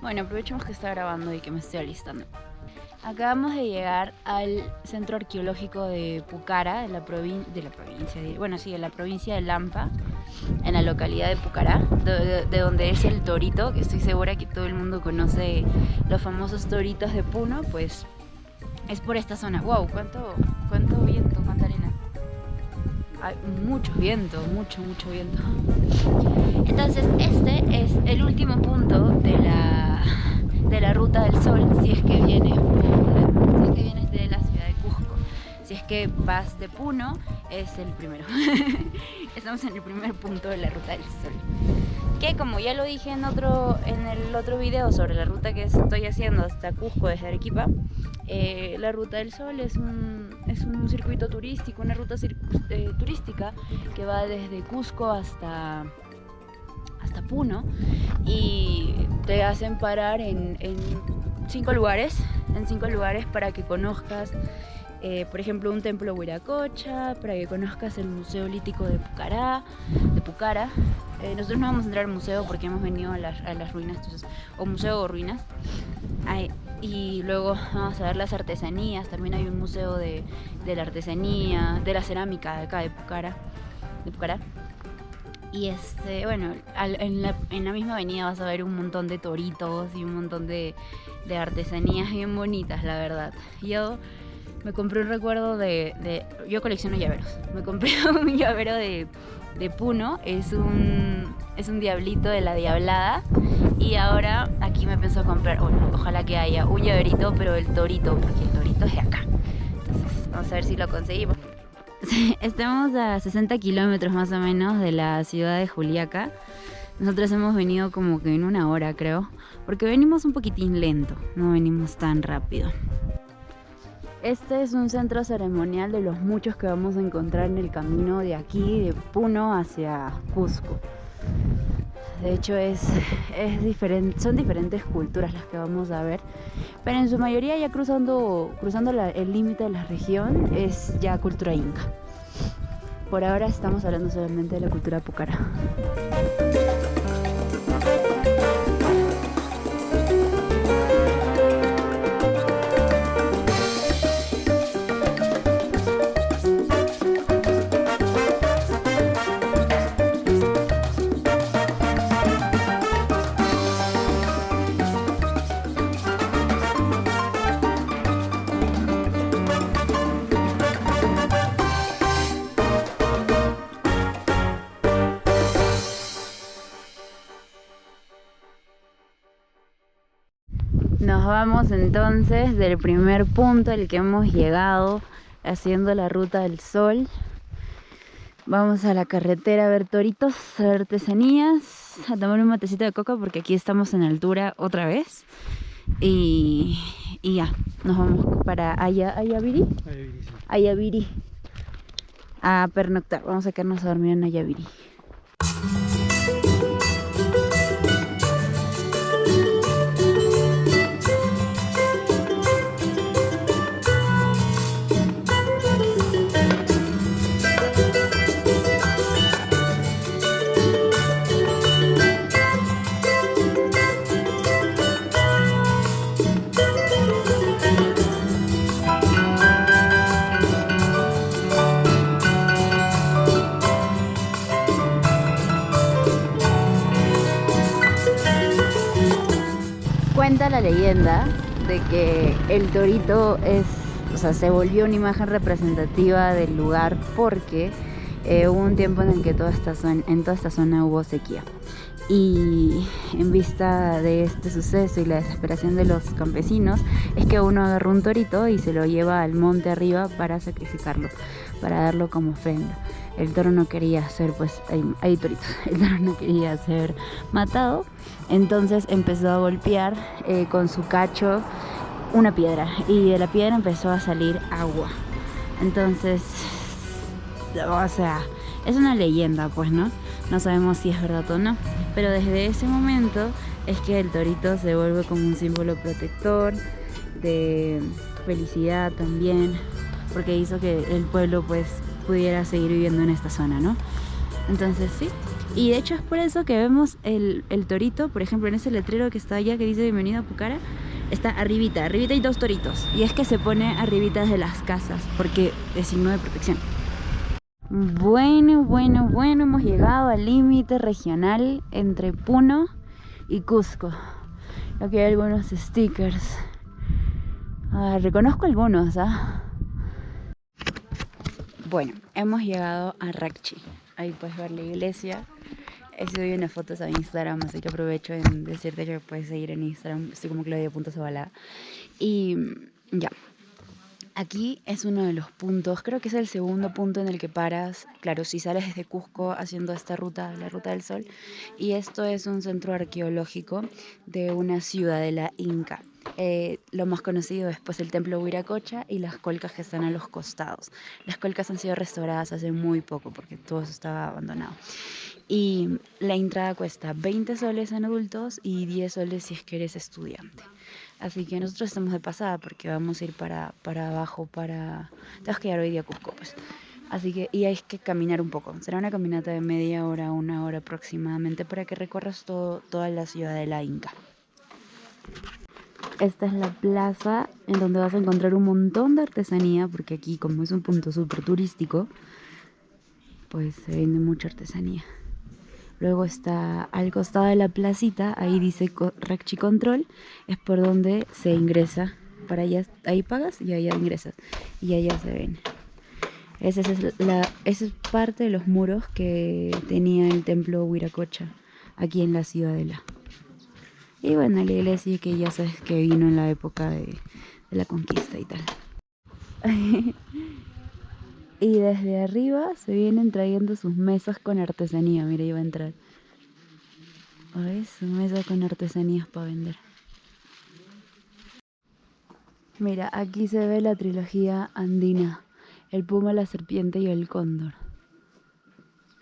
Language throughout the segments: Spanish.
Bueno, aprovechemos que está grabando y que me estoy alistando. Acabamos de llegar al centro arqueológico de Pucara, de la provincia de Lampa, en la localidad de Pucará, de donde es el torito, que estoy segura que todo el mundo conoce los famosos toritos de Puno, pues es por esta zona. ¡Wow! ¿Cuánto viento, cuánta arena? Hay mucho viento, mucho viento. Entonces este es el último punto de la Ruta del Sol si es que vienes de la ciudad de Cusco. Si es que vas de Puno, es el primero. Estamos en el primer punto de la Ruta del Sol, que como ya lo dije en el otro video sobre la ruta que estoy haciendo hasta Cusco desde Arequipa, la Ruta del Sol es un circuito turístico, una ruta turística que va desde Cusco hasta Puno, y te hacen parar en 5 lugares, para que conozcas, por ejemplo, un templo Huiracocha, para que conozcas el Museo Lítico de Pucara. Nosotros no vamos a entrar al museo porque hemos venido a las ruinas, entonces, o museo o ruinas. Y luego vamos a ver las artesanías. También hay un museo de la artesanía, de la cerámica de acá de Pucara. Y bueno, en la misma avenida vas a ver un montón de toritos y un montón de artesanías bien bonitas, la verdad. Yo me compré un recuerdo yo colecciono llaveros. Me compré un llavero de Puno, es un diablito de la Diablada. Y ahora aquí me pienso comprar, ojalá que haya un llaverito, pero el torito, porque el torito es de acá. Entonces vamos a ver si lo conseguimos. Estamos a 60 kilómetros más o menos de la ciudad de Juliaca. Nosotros hemos venido como que en 1 hora, creo, porque venimos un poquitín lento, no venimos tan rápido. Este es un centro ceremonial de los muchos que vamos a encontrar en el camino de aquí, de Puno hacia Cusco. De hecho son diferentes culturas las que vamos a ver, pero en su mayoría ya cruzando el límite de la región es ya cultura inca. Por ahora estamos hablando solamente de la cultura Pucara. Nos vamos entonces del primer punto al que hemos llegado haciendo la Ruta del Sol. Vamos a la carretera a ver toritos, a ver artesanías, a tomar un matecito de coca porque aquí estamos en altura otra vez. Y ya, nos vamos para Ayavirí, a pernoctar. Vamos a quedarnos a dormir en Ayavirí. Cuenta la leyenda de que el torito se volvió una imagen representativa del lugar porque hubo un tiempo en el que en toda esta zona hubo sequía. Y en vista de este suceso y la desesperación de los campesinos, es que uno agarró un torito y se lo lleva al monte arriba para sacrificarlo, para darlo como ofrenda. El toro no quería ser, hay toritos, el toro no quería ser matado, entonces empezó a golpear con su cacho una piedra, y de la piedra empezó a salir agua. Entonces, es una leyenda, pues, ¿no? No sabemos si es verdad o no, pero desde ese momento es que el torito se vuelve como un símbolo protector, de felicidad también, porque hizo que el pueblo pudiera seguir viviendo en esta zona, ¿no? Entonces sí, Y de hecho es por eso que vemos el torito, por ejemplo, en ese letrero que está allá que dice bienvenido a Pucara, está arribita hay 2 toritos. Y es que se pone arribita de las casas, porque es signo de protección. Bueno, hemos llegado al límite regional entre Puno y Cusco. Aquí hay algunos stickers. Reconozco algunos, Bueno, hemos llegado a Racchi. Ahí puedes ver la iglesia. He subido unas fotos a Instagram, así que aprovecho en decirte que me puedes seguir en Instagram. Estoy como Claudia.Zabalá. Y ya. Aquí es uno de los puntos, creo que es el segundo punto en el que paras. Claro, si sales desde Cusco haciendo esta ruta, la Ruta del Sol. Y esto es un centro arqueológico de una ciudadela inca. Lo más conocido es pues el templo Huiracocha y las colcas que están a los costados. Las colcas han sido restauradas hace muy poco porque todo eso estaba abandonado. Y la entrada cuesta 20 soles en adultos y 10 soles si es que eres estudiante. Así que nosotros estamos de pasada porque vamos a ir para abajo, tenemos que ir hoy día a Cusco, pues. Así que, y hay que caminar un poco. Será una caminata de media hora, 1 hora aproximadamente para que recorras toda la ciudad de la Inca. Esta es la plaza en donde vas a encontrar un montón de artesanía, porque aquí como es un punto súper turístico, pues se vende mucha artesanía. Luego está al costado de la placita, ahí dice Racchi Control, es por donde se ingresa. Para allá, ahí pagas y allá ingresas. Y allá se ven. Esa es parte de los muros que tenía el templo Huiracocha, aquí en la ciudadela. Y bueno, la iglesia que ya sabes que vino en la época de la conquista y tal. Y desde arriba se vienen trayendo sus mesas con artesanía. Mira, iba a entrar. ¿Ves? Su mesa con artesanías para vender. Mira, aquí se ve la trilogía andina. El puma, la serpiente y el cóndor.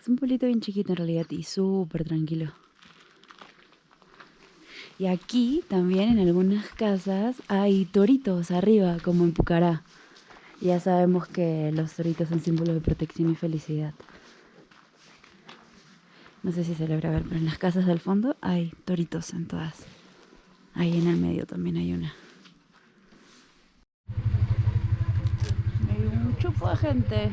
Es un pueblito bien chiquito en realidad y súper tranquilo. Y aquí también en algunas casas hay toritos arriba, como en Pucará. Ya sabemos que los toritos son símbolos de protección y felicidad. No sé si se logra ver, pero en las casas del fondo hay toritos en todas. Ahí en el medio también hay una. Hay un chupo de gente.